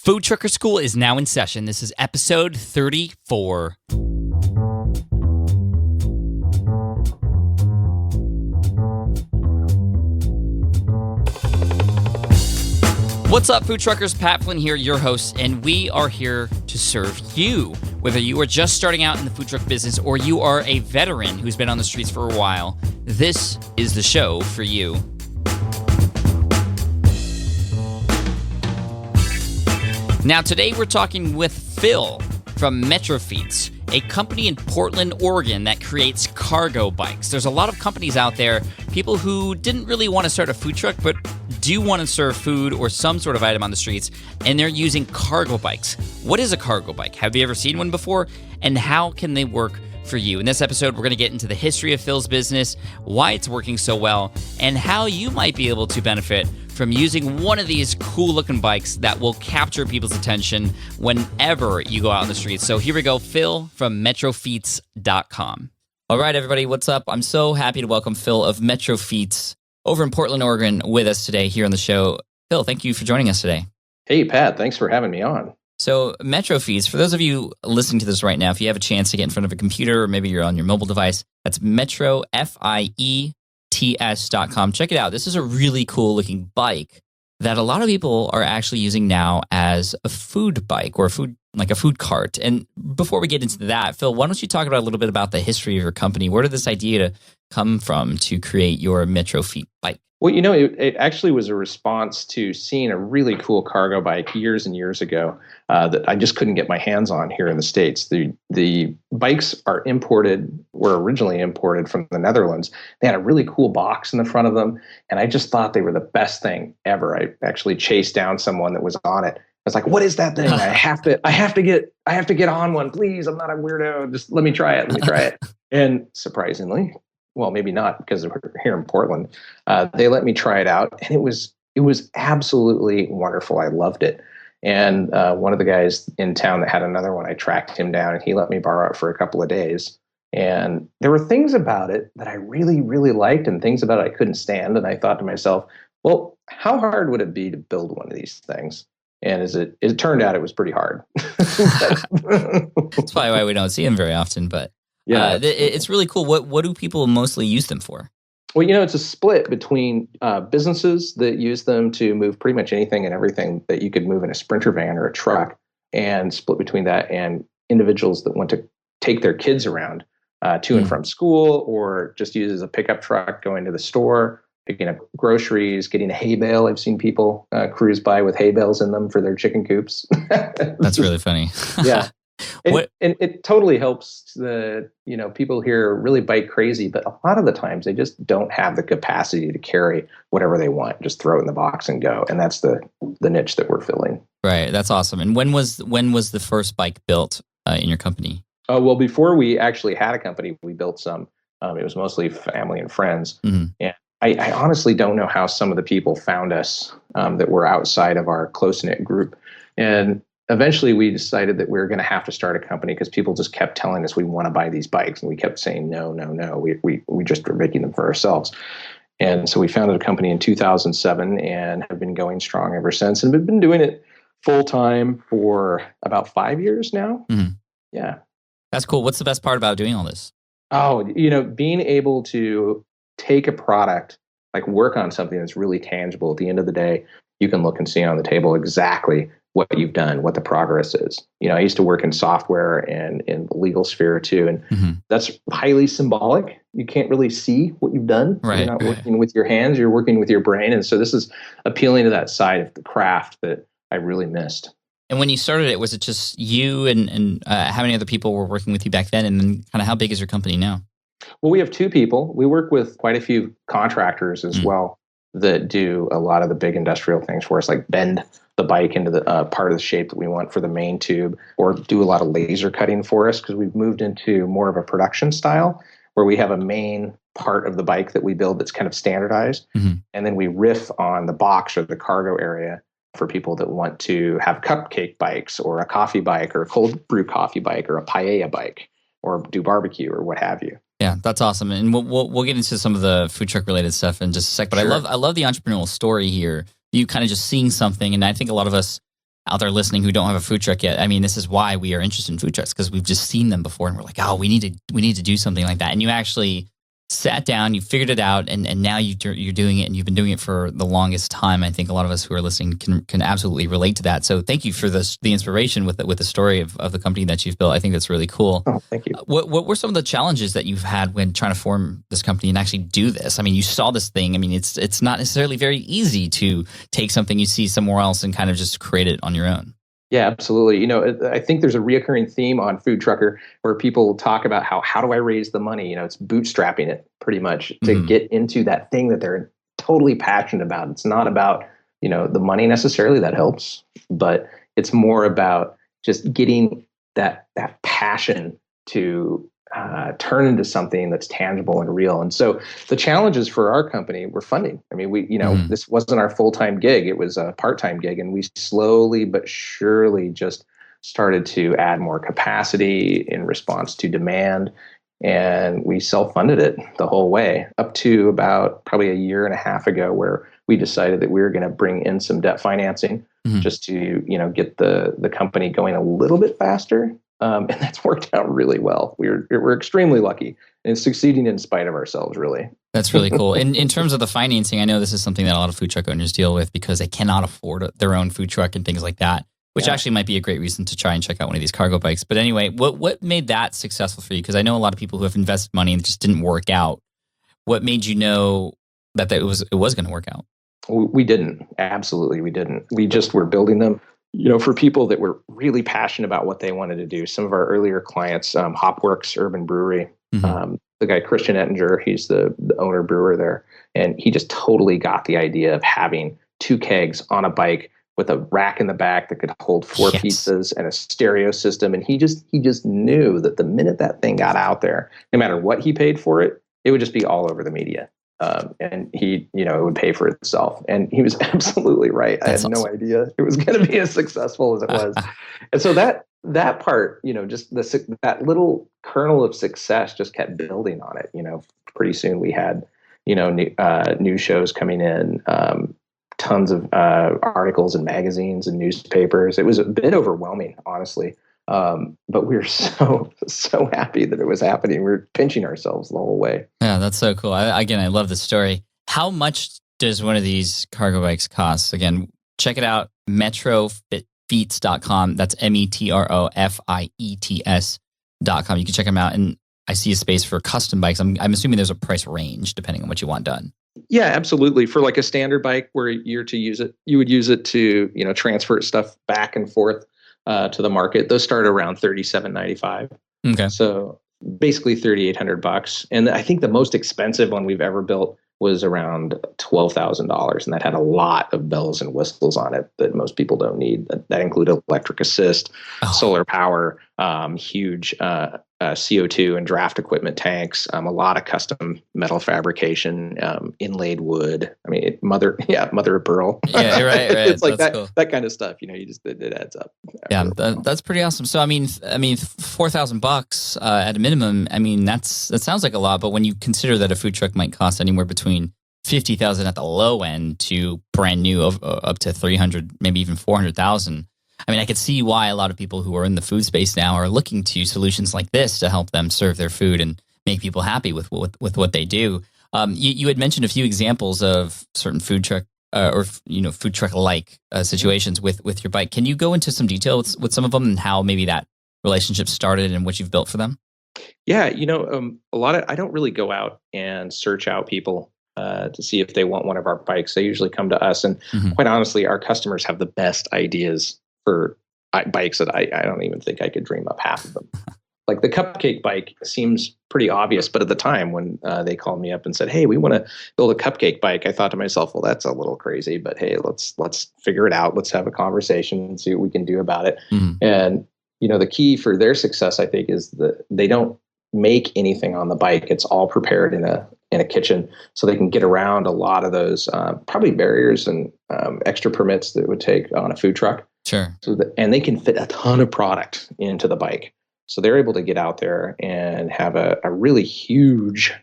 Food Trucker School is now in session. This is episode 34. What's up, food truckers? Pat Flynn here, your host, and we are here to serve you. Whether you are just starting out in the food truck business or you are a veteran who's been on the streets for a while, this is the show for you. Now, today we're talking with Phil from Metrofiets, a company in Portland, Oregon that creates cargo bikes. There's a lot of companies out there, people who didn't really want to start a food truck, but do want to serve food or some sort of item on the streets, and they're using cargo bikes. What is a cargo bike? Have you ever seen one before? And how can they work for you? In this episode, we're going to get into the history of Phil's business, why it's working so well, and how you might be able to benefit from using one of these cool-looking bikes that will capture people's attention whenever you go out on the streets. So here we go, Phil from Metrofiets.com. All right, everybody, what's up? I'm so happy to welcome Phil of Metrofiets over in Portland, Oregon, with us today here on the show. Phil, thank you for joining us today. Hey, Pat, thanks for having me on. So Metrofiets, for those of you listening to this right now, if you have a chance to get in front of a computer or maybe you're on your mobile device, that's Metrofiets.com. Check it out. This is a really cool looking bike that a lot of people are actually using now as a food bike or a food cart. And before we get into that, Phil, why don't you talk about a little bit about the history of your company? Where did this idea come from to create your Metrofiets bike? Well, you know, it actually was a response to seeing a really cool cargo bike years and years ago that I just couldn't get my hands on here in the States. The bikes were originally imported from the Netherlands. They had a really cool box in the front of them, and I just thought they were the best thing ever. I actually chased down someone that was on it. I was like, "What is that thing? I have to get on one, please. I'm not a weirdo. Just let me try it." And surprisingly, well, maybe not because we're here in Portland, they let me try it out, and it was absolutely wonderful. I loved it. And one of the guys in town that had another one, I tracked him down, and he let me borrow it for a couple of days. And there were things about it that I really, really liked, and things about it I couldn't stand. And I thought to myself, well, how hard would it be to build one of these things? And it turned out it was pretty hard. That's probably why we don't see them very often, but yeah, it's really cool. What do people mostly use them for? Well, you know, it's a split between businesses that use them to move pretty much anything and everything that you could move in a Sprinter van or a truck, and split between that and individuals that want to take their kids around to and from school, or just use it as a pickup truck going to the store, picking up groceries, getting a hay bale. I've seen people cruise by with hay bales in them for their chicken coops. That's really funny. Yeah. And it totally helps people here really bike crazy, but a lot of the times they just don't have the capacity to carry whatever they want. Just throw it in the box and go. And that's the niche that we're filling. Right. That's awesome. And when was the first bike built in your company? Well, before we actually had a company, we built some. It was mostly family and friends. Mm-hmm. And I honestly don't know how some of the people found us that were outside of our close-knit group. And eventually, we decided that we were going to have to start a company because people just kept telling us we want to buy these bikes, and we kept saying no. We just were making them for ourselves. And so we founded a company in 2007 and have been going strong ever since. And we've been doing it full time for about 5 years now. Mm-hmm. Yeah, that's cool. What's the best part about doing all this? Oh, being able to take a product, like work on something that's really tangible. At the end of the day, you can look and see on the table exactly what you've done, what the progress is. I used to work in software and in the legal sphere too, and that's highly symbolic. You can't really see what you've done. Right, you're not working with your hands, you're working with your brain. And so this is appealing to that side of the craft that I really missed. And when you started it, was it just you and how many other people were working with you back then? And then kind of how big is your company now? Well, we have two people. We work with quite a few contractors as well that do a lot of the big industrial things for us, like bend the bike into the part of the shape that we want for the main tube, or do a lot of laser cutting for us because we've moved into more of a production style where we have a main part of the bike that we build that's kind of standardized. Mm-hmm. And then we riff on the box or the cargo area for people that want to have cupcake bikes or a coffee bike or a cold brew coffee bike or a paella bike or do barbecue or what have you. Yeah, that's awesome. And we'll get into some of the food truck related stuff in just a sec. But sure. I love the entrepreneurial story here. You kind of just seeing something, and I think a lot of us out there listening who don't have a food truck yet, I mean, this is why we are interested in food trucks, because we've just seen them before and we're like, oh, we need to do something like that. And you actually sat down, you figured it out, and now you're doing it, and you've been doing it for the longest time. I think a lot of us who are listening can absolutely relate to that. So thank you for the inspiration with the story of the company that you've built. I think that's really cool. Oh, thank you. What were some of the challenges that you've had when trying to form this company and actually do this? I mean, you saw this thing. I mean, it's not necessarily very easy to take something you see somewhere else and kind of just create it on your own. Yeah, absolutely. I think there's a reoccurring theme on Food Trucker where people talk about how do I raise the money? It's bootstrapping it pretty much to get into that thing that they're totally passionate about. It's not about, the money necessarily, that helps, but it's more about just getting that passion to turn into something that's tangible and real. And so the challenges for our company were funding. I mean, this wasn't our full-time gig. It was a part-time gig. And we slowly but surely just started to add more capacity in response to demand. And we self-funded it the whole way up to about probably a year and a half ago, where we decided that we were going to bring in some debt financing just to, get the company going a little bit faster. And that's worked out really well. We're extremely lucky and succeeding in spite of ourselves, really. That's really cool. In terms of the financing, I know this is something that a lot of food truck owners deal with because they cannot afford their own food truck and things like that, which actually might be a great reason to try and check out one of these cargo bikes. But anyway, what made that successful for you? Because I know a lot of people who have invested money and it just didn't work out. What made you know that it was going to work out? We didn't. Absolutely, we didn't. We just were building them, for people that were really passionate about what they wanted to do. Some of our earlier clients, Hopworks Urban Brewery, the guy Christian Ettinger, he's the owner brewer there, and he just totally got the idea of having 2 kegs on a bike with a rack in the back that could hold 4 pizzas and a stereo system. And he just knew that the minute that thing got out there, no matter what he paid for it, it would just be all over the media. And he, it would pay for itself. And he was absolutely right. I had no idea it was going to be as successful as it was. And so that part, just that little kernel of success just kept building on it. Pretty soon we had, new shows coming in, tons of articles and magazines and newspapers. It was a bit overwhelming, honestly. But we were so happy that it was happening. We were pinching ourselves the whole way. Yeah, that's so cool. I love this story. How much does one of these cargo bikes cost? Again, check it out, Metrofiets.com. That's Metrofiets.com. You can check them out. And I see a space for custom bikes. I'm assuming there's a price range depending on what you want done. Yeah, absolutely. For like a standard bike where you're to use it, you would use it to, transfer stuff back and forth to the market. Those start around $37.95. Okay. So basically $3,800. And I think the most expensive one we've ever built was around $12,000. And that had a lot of bells and whistles on it that most people don't need. That included electric assist, solar power, huge CO2 and draft equipment tanks, a lot of custom metal fabrication, inlaid wood. I mean, mother of pearl. Yeah, right. It's like that, cool. That kind of stuff. It adds up. Yeah, that's pretty awesome. So I mean, $4,000 at a minimum. I mean, that sounds like a lot, but when you consider that a food truck might cost anywhere between $50,000 at the low end to brand new up to $300,000, maybe even $400,000. I mean, I could see why a lot of people who are in the food space now are looking to solutions like this to help them serve their food and make people happy with what they do. You had mentioned a few examples of certain food truck food truck like situations with your bike. Can you go into some detail with some of them and how maybe that relationship started and what you've built for them? Yeah, I don't really go out and search out people to see if they want one of our bikes. They usually come to us, and quite honestly, our customers have the best ideas for bikes that I don't even think I could dream up half of them. Like the cupcake bike seems pretty obvious, but at the time when they called me up and said, "Hey, we want to build a cupcake bike," I thought to myself, "Well, that's a little crazy, but hey, let's figure it out. Let's have a conversation and see what we can do about it." And the key for their success, I think, is that they don't make anything on the bike. It's all prepared in a kitchen, so they can get around a lot of those probably barriers and extra permits that it would take on a food truck. Sure. And they can fit a ton of product into the bike. So they're able to get out there and have a really huge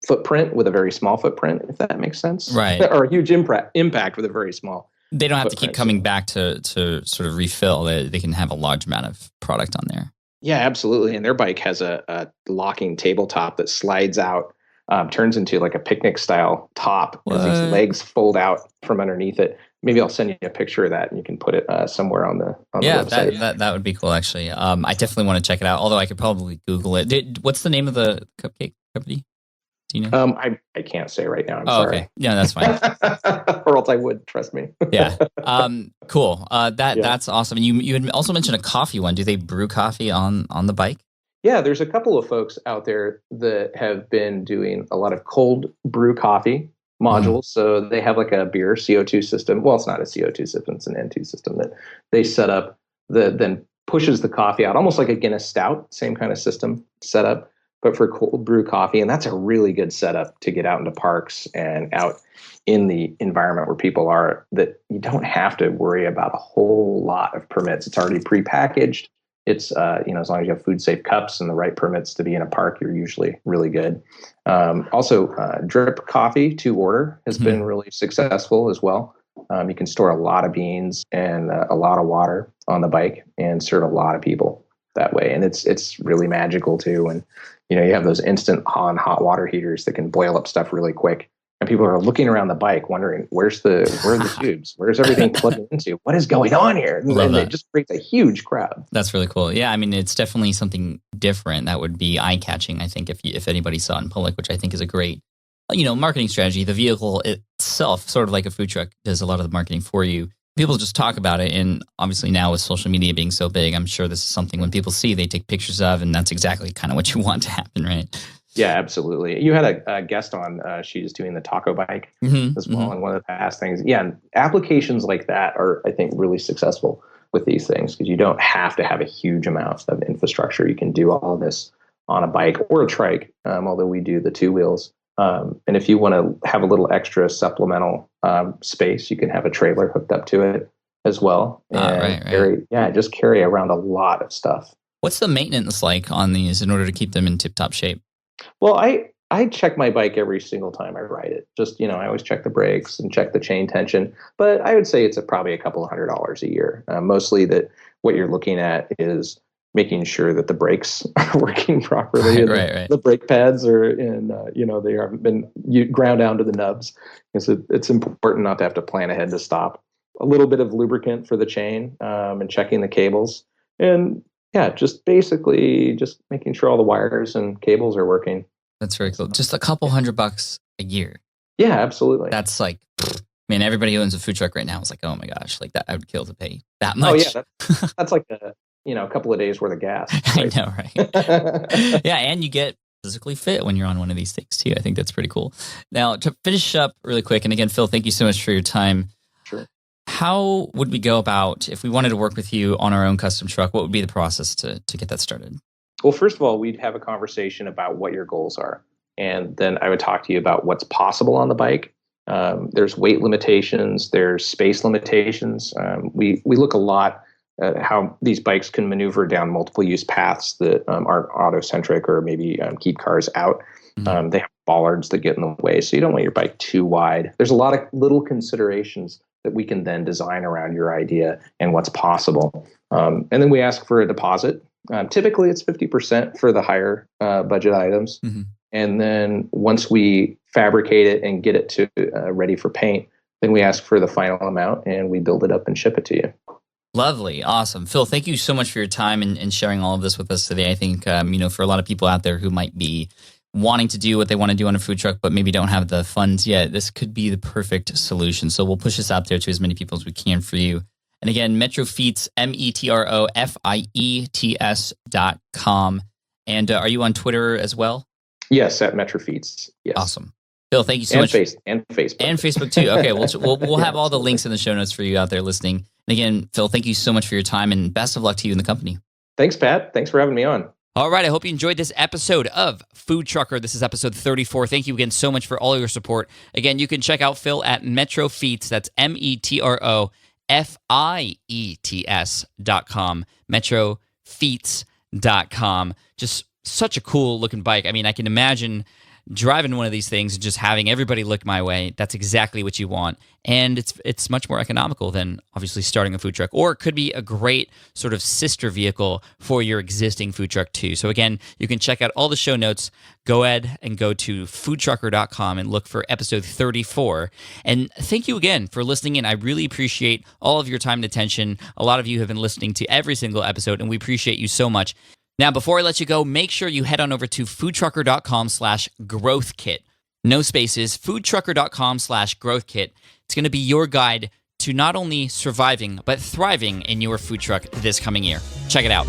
footprint with a very small footprint, if that makes sense. Right. Or a huge impact with a very small They don't have to keep footprint. coming back to sort of refill. They can have a large amount of product on there. Yeah, absolutely. And their bike has a locking tabletop that slides out, turns into like a picnic style top because these legs fold out from underneath it. Maybe I'll send you a picture of that and you can put it somewhere on the website. That would be cool, actually. I definitely want to check it out, although I could probably Google it. What's the name of the cupcake company? Do you know? I can't say right now. I'm sorry. Okay. Yeah, that's fine. Or else I would, trust me. Yeah. Cool. That's awesome. And you had also mentioned a coffee one. Do they brew coffee on the bike? Yeah, there's a couple of folks out there that have been doing a lot of cold brew coffee modules. So they have like a beer CO2 system. Well, it's not a CO2 system, it's an N2 system that they set up that then pushes the coffee out, almost like a Guinness Stout, same kind of system setup, but for cold brew coffee. And that's a really good setup to get out into parks and out in the environment where people are, that you don't have to worry about a whole lot of permits. It's already prepackaged. It's, as long as you have food safe cups and the right permits to be in a park, you're usually really good. Also, drip coffee to order has been really successful as well. You can store a lot of beans and a lot of water on the bike and serve a lot of people that way. And it's really magical too. And, you have those instant on hot water heaters that can boil up stuff really quick. And people are looking around the bike wondering, where are the tubes? Where's everything plugged into? What is going on here? And it just creates a huge crowd. That's really cool. Yeah, I mean, it's definitely something different that would be eye-catching, I think, if anybody saw it in public, which I think is a great, marketing strategy. The vehicle itself, sort of like a food truck, does a lot of the marketing for you. People just talk about it, and obviously now with social media being so big, I'm sure this is something when people see, they take pictures of, and that's exactly kind of what you want to happen, right? Yeah, absolutely. You had a guest on. She's doing the taco bike as well. And one of the past things, and applications like that are, I think, really successful with these things because you don't have to have a huge amount of infrastructure. You can do all of this on a bike or a trike, although we do the two wheels. And if you want to have a little extra supplemental space, you can have a trailer hooked up to it as well. And right. just carry around a lot of stuff. What's the maintenance like on these in order to keep them in tip-top shape? Well, I check my bike every single time I ride it. Just, I always check the brakes and check the chain tension. But I would say it's probably a couple of $100 a year. Mostly that what you're looking at is making sure that the brakes are working properly. Right. The brake pads are in, they haven't been ground down to the nubs. Because it's important not to have to plan ahead to stop. A little bit of lubricant for the chain and checking the cables. And yeah, just basically just making sure all the wires and cables are working. That's very cool. Just a couple $100 a year. Yeah, absolutely. That's like, everybody who owns a food truck right now is like, oh my gosh, like that I would kill to pay that much. Oh yeah, that's like a couple of days worth of gas. I Right? know, right? Yeah, and you get physically fit when you're on one of these things too. I think that's pretty cool. Now, to finish up really quick, and again, Phil, thank you so much for your time. Sure. How would we go about, if we wanted to work with you on our own custom truck, what would be the process to get that started? Well, first of all, we'd have a conversation about what your goals are. And then I would talk to you about what's possible on the bike. There's weight limitations, there's space limitations. We look a lot at how these bikes can maneuver down multiple use paths that aren't auto-centric or maybe keep cars out. They have bollards that get in the way, so you don't want your bike too wide. There's a lot of little considerations that we can then design around your idea and what's possible. And then we ask for a deposit. Typically, it's 50% for the higher budget items. And then once we fabricate it and get it to ready for paint, then we ask for the final amount and we build it up and ship it to you. Lovely. Awesome. Phil, thank you so much for your time and sharing all of this with us today. I think, for a lot of people out there who might be wanting to do what they want to do on a food truck, but maybe don't have the funds yet, this could be the perfect solution. So we'll push this out there to as many people as we can for you. And again, Metrofiets, Metrofiets.com. And are you on Twitter as well? Yes, at Metrofiets. Yes. Awesome. Phil, thank you so much. And Facebook. And Facebook too. Okay, we'll have all the links in the show notes for you out there listening. And again, Phil, thank you so much for your time and best of luck to you and the company. Thanks, Pat. Thanks for having me on. All right, I hope you enjoyed this episode of Food Trucker. This is episode 34. Thank you again so much for all your support. Again, you can check out Phil at Metrofiets. That's Metrofiets.com. Metrofiets.com. Just such a cool looking bike. I mean, I can imagine driving one of these things and just having everybody look my way, that's exactly what you want. And it's much more economical than obviously starting a food truck, or it could be a great sort of sister vehicle for your existing food truck too. So again, you can check out all the show notes. Go ahead and go to foodtrucker.com and look for episode 34. And thank you again for listening in. I really appreciate all of your time and attention. A lot of you have been listening to every single episode, and we appreciate you so much. Now, before I let you go, make sure you head on over to foodtrucker.com/growthkit. No spaces, foodtrucker.com/growthkit. It's going to be your guide to not only surviving, but thriving in your food truck this coming year. Check it out.